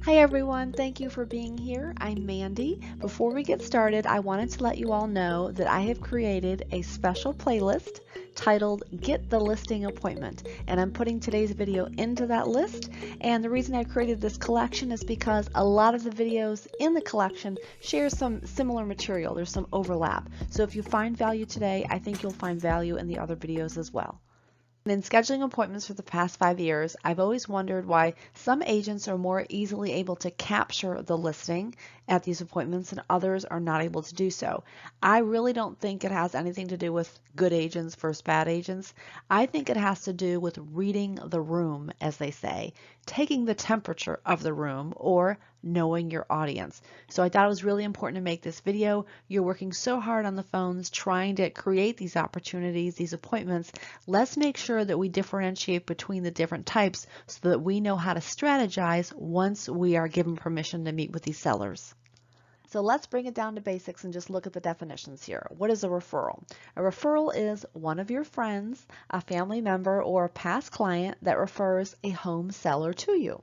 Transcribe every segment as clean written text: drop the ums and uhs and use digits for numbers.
Hi everyone, thank you for being here. I'm Mandy. Before we get started, I wanted to let you all know that I have created a special playlist titled Get the Listing Appointment, and I'm putting today's video into that list. And the reason I created this collection is because a lot of the videos in the collection share some similar material. There's some overlap. So if you find value today, I think you'll find value in the other videos as well. In scheduling appointments for the past 5 years, I've always wondered why some agents are more easily able to capture the listing at these appointments and others are not able to do so. I really don't think it has anything to do with good agents versus bad agents. I think it has to do with reading the room, as they say, taking the temperature of the room, or knowing your audience. So I thought it was really important to make this video. You're working so hard on the phones trying to create these opportunities, these appointments. Let's make sure that we differentiate between the different types so that we know how to strategize once we are given permission to meet with these sellers. So let's bring it down to basics and just look at the definitions here. What is a referral? A referral is one of your friends, a family member, or a past client that refers a home seller to you.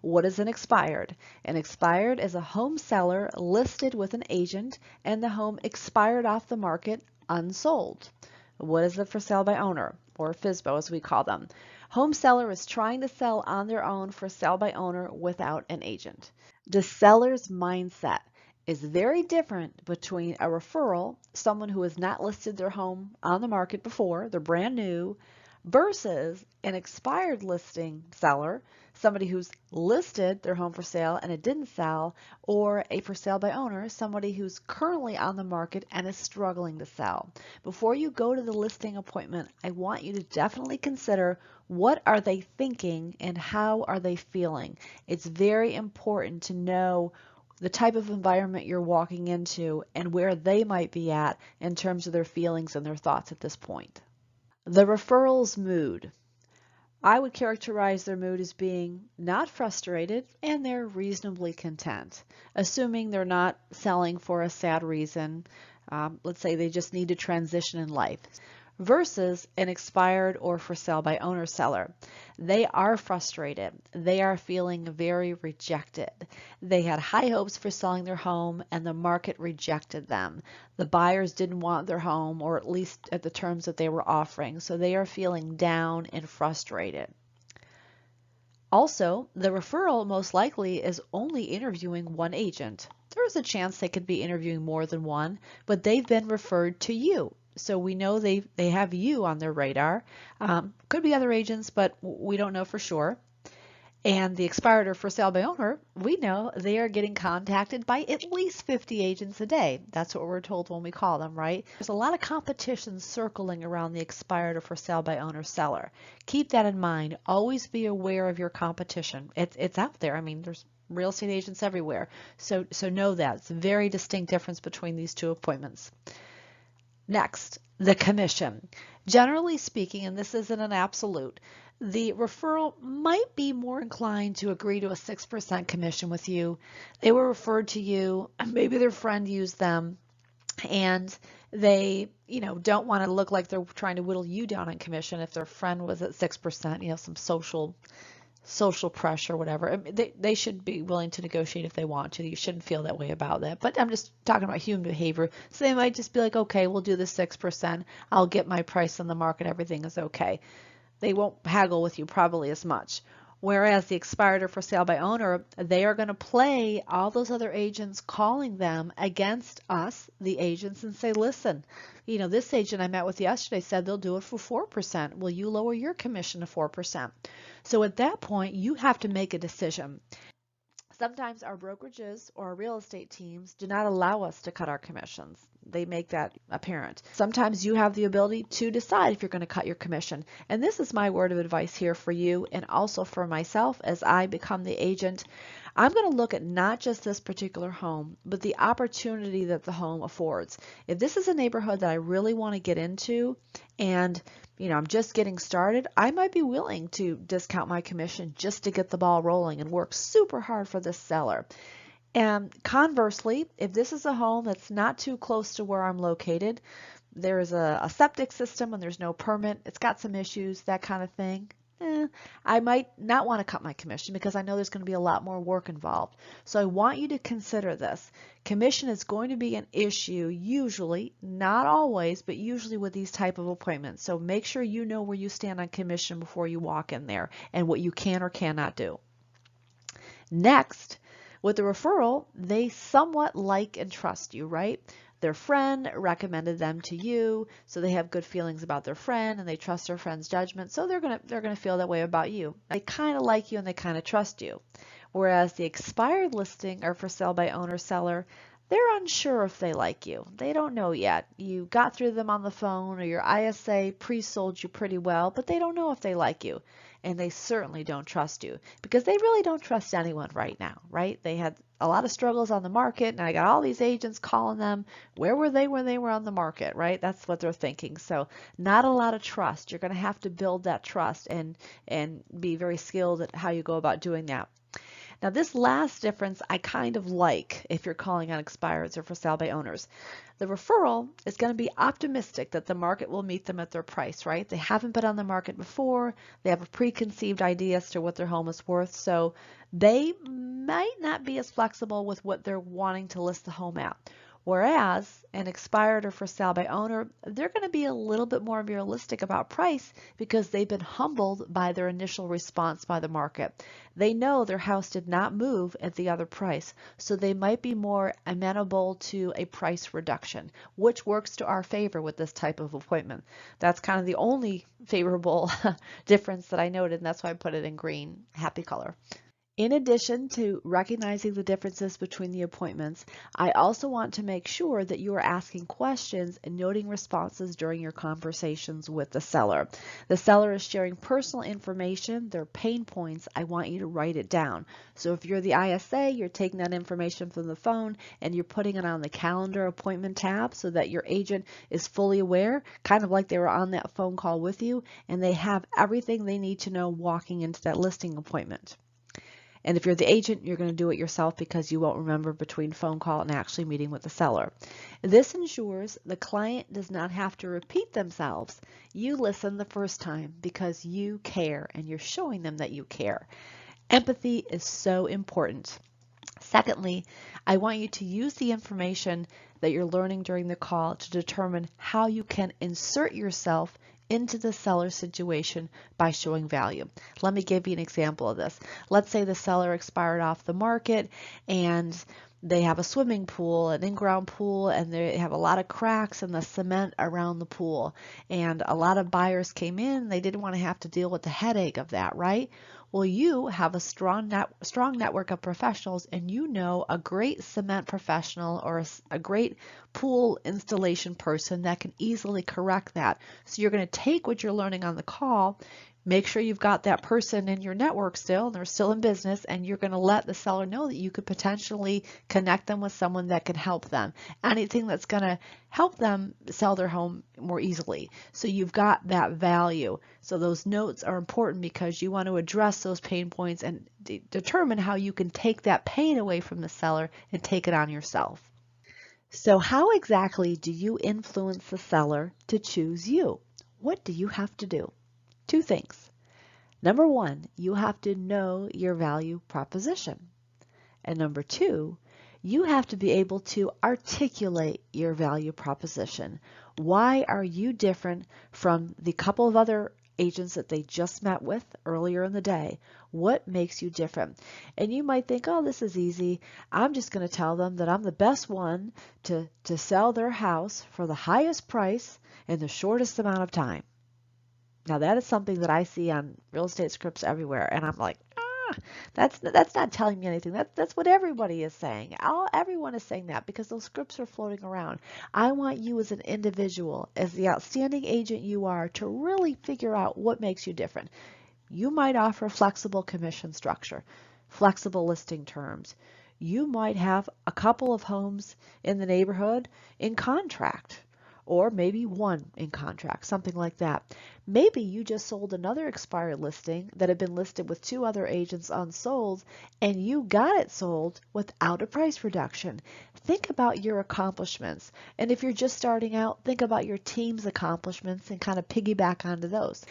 What is an expired? An expired is a home seller listed with an agent and the home expired off the market unsold. What is a for sale by owner, or FSBO as we call them? Home seller is trying to sell on their own for sale by owner without an agent. The seller's mindset is very different between a referral, someone who has not listed their home on the market before, they're brand new, versus an expired listing seller, somebody who's listed their home for sale and it didn't sell, or a for sale by owner, somebody who's currently on the market and is struggling to sell. Before you go to the listing appointment, I want you to definitely consider what are they thinking and how are they feeling. It's very important to know the type of environment you're walking into and where they might be at in terms of their feelings and their thoughts at this point. The referral's mood. I would characterize their mood as being not frustrated and they're reasonably content, assuming they're not selling for a sad reason. Let's say they just need to transition in life. Versus an expired or for sale by owner seller. They are frustrated. They are feeling very rejected. They had high hopes for selling their home and the market rejected them. The buyers didn't want their home, or at least at the terms that they were offering, so they are feeling down and frustrated. Also, the referral most likely is only interviewing one agent. There's a chance they could be interviewing more than one, but they've been referred to you. So we know they have you on their radar. Could be other agents, but we don't know for sure. And the expired or for sale by owner, we know they are getting contacted by at least 50 agents a day. That's what we're told when we call them, right? There's a lot of competition circling around the expired or for sale by owner seller. Keep that in mind. Always be aware of your competition. It's out there. I mean, there's real estate agents everywhere. So know that. It's a very distinct difference between these two appointments. Next, the commission. Generally speaking, and this isn't an absolute, the referral might be more inclined to agree to a 6% commission with you. They were referred to you, maybe their friend used them, and they, don't want to look like they're trying to whittle you down on commission if their friend was at 6%, some social pressure, whatever. They should be willing to negotiate if they want to. You shouldn't feel that way about that. But I'm just talking about human behavior. So they might just be like, okay, we'll do the 6%. I'll get my price on the market. Everything is okay. They won't haggle with you probably as much. Whereas the expired or for sale by owner, they are going to play all those other agents calling them against us, the agents, and say, listen, this agent I met with yesterday said they'll do it for 4%. Will you lower your commission to 4%? So at that point, you have to make a decision. Sometimes our brokerages or our real estate teams do not allow us to cut our commissions. They make that apparent. Sometimes you have the ability to decide if you're going to cut your commission. And this is my word of advice here for you and also for myself as I become the agent. I'm going to look at not just this particular home, but the opportunity that the home affords. If this is a neighborhood that I really want to get into and I'm just getting started, I might be willing to discount my commission just to get the ball rolling and work super hard for this seller. And conversely, if this is a home that's not too close to where I'm located, there's a septic system and there's no permit, it's got some issues, that kind of thing, I might not want to cut my commission because I know there's going to be a lot more work involved. So I want you to consider this. Commission is going to be an issue usually, not always, but usually with these type of appointments. So make sure you know where you stand on commission before you walk in there and what you can or cannot do. Next, with the referral, they somewhat like and trust you, right? Their friend recommended them to you, so they have good feelings about their friend and they trust their friend's judgment, so they're gonna feel that way about you. They kind of like you and they kind of trust you. Whereas the expired listing or for sale by owner seller, they're unsure if they like you. They don't know yet. You got through them on the phone or your ISA pre-sold you pretty well, but they don't know if they like you. And they certainly don't trust you because they really don't trust anyone right now, right? They had a lot of struggles on the market and I got all these agents calling them. Where were they when they were on the market, right? That's what they're thinking. So not a lot of trust. You're going to have to build that trust and be very skilled at how you go about doing that. Now this last difference I kind of like if you're calling on expireds or for sale by owners. The referral is going to be optimistic that the market will meet them at their price, right? They haven't been on the market before. They have a preconceived idea as to what their home is worth. So they might not be as flexible with what they're wanting to list the home at. Whereas an expired or for sale by owner, they're going to be a little bit more realistic about price because they've been humbled by their initial response by the market. They know their house did not move at the other price, so they might be more amenable to a price reduction, which works to our favor with this type of appointment. That's kind of the only favorable difference that I noted, and that's why I put it in green, happy color. In addition to recognizing the differences between the appointments, I also want to make sure that you are asking questions and noting responses during your conversations with the seller. The seller is sharing personal information, their pain points. I want you to write it down. So if you're the ISA, you're taking that information from the phone and you're putting it on the calendar appointment tab so that your agent is fully aware, kind of like they were on that phone call with you, and they have everything they need to know walking into that listing appointment. And if you're the agent, you're going to do it yourself because you won't remember between phone call and actually meeting with the seller. This ensures the client does not have to repeat themselves. You listen the first time because you care and you're showing them that you care. Empathy is so important. Secondly, I want you to use the information that you're learning during the call to determine how you can insert yourself into the seller situation by showing value. Let me give you an example of this. Let's say the seller expired off the market and they have a swimming pool, an in-ground pool, and they have a lot of cracks in the cement around the pool. And a lot of buyers came in, they didn't want to have to deal with the headache of that, right? Well, you have a strong network of professionals and you know a great cement professional or a great pool installation person that can easily correct that. So you're going to take what you're learning on the call, make sure you've got that person in your network still, and they're still in business, and you're going to let the seller know that you could potentially connect them with someone that can help them. Anything that's going to help them sell their home more easily. So you've got that value. So those notes are important because you want to address those pain points and determine how you can take that pain away from the seller and take it on yourself. So how exactly do you influence the seller to choose you? What do you have to do? Two things. Number one, you have to know your value proposition. And number two, you have to be able to articulate your value proposition. Why are you different from the couple of other agents that they just met with earlier in the day? What makes you different? And you might think, oh, this is easy. I'm just going to tell them that I'm the best one to sell their house for the highest price in the shortest amount of time. Now that is something that I see on real estate scripts everywhere, and I'm like, that's not telling me anything. That's what everybody is saying. Everyone is saying that because those scripts are floating around. I want you as an individual, as the outstanding agent you are, to really figure out what makes you different. You might offer flexible commission structure, flexible listing terms. You might have a couple of homes in the neighborhood in contract, or maybe one in contract, something like that. Maybe you just sold another expired listing that had been listed with two other agents unsold, and you got it sold without a price reduction. Think about your accomplishments. And if you're just starting out, think about your team's accomplishments and kind of piggyback onto those.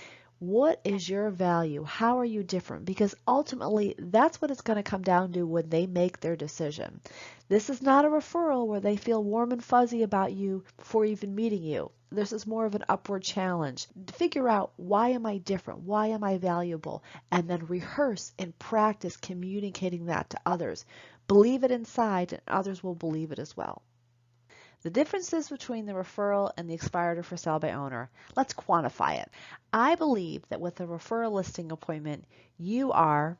What is your value? How are you different? Because ultimately, that's what it's going to come down to when they make their decision. This is not a referral where they feel warm and fuzzy about you before even meeting you. This is more of an upward challenge. Figure out, why am I different? Why am I valuable? And then rehearse and practice communicating that to others. Believe it inside, and others will believe it as well. The differences between the referral and the expired or for sale by owner. Let's quantify it. I believe that with a referral listing appointment, you are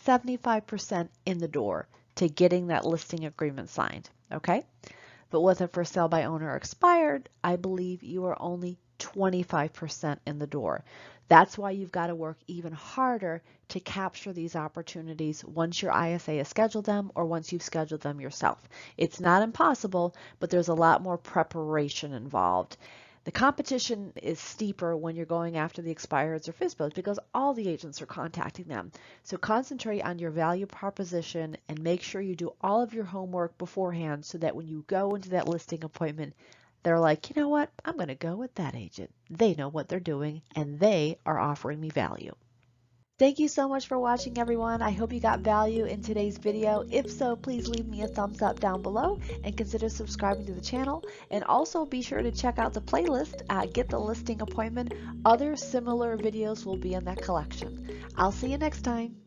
75% in the door to getting that listing agreement signed, okay? But with a for sale by owner or expired, I believe you are only 25% in the door. That's why you've got to work even harder to capture these opportunities once your ISA has scheduled them or once you've scheduled them yourself. It's not impossible, but there's a lot more preparation involved. The competition is steeper when you're going after the expireds or FSBOs because all the agents are contacting them. So concentrate on your value proposition and make sure you do all of your homework beforehand so that when you go into that listing appointment, they're like, you know what, I'm going to go with that agent. They know what they're doing and they are offering me value. Thank you so much for watching, everyone. I hope you got value in today's video. If so, please leave me a thumbs up down below and consider subscribing to the channel. And also be sure to check out the playlist at Get the Listing Appointment. Other similar videos will be in that collection. I'll see you next time.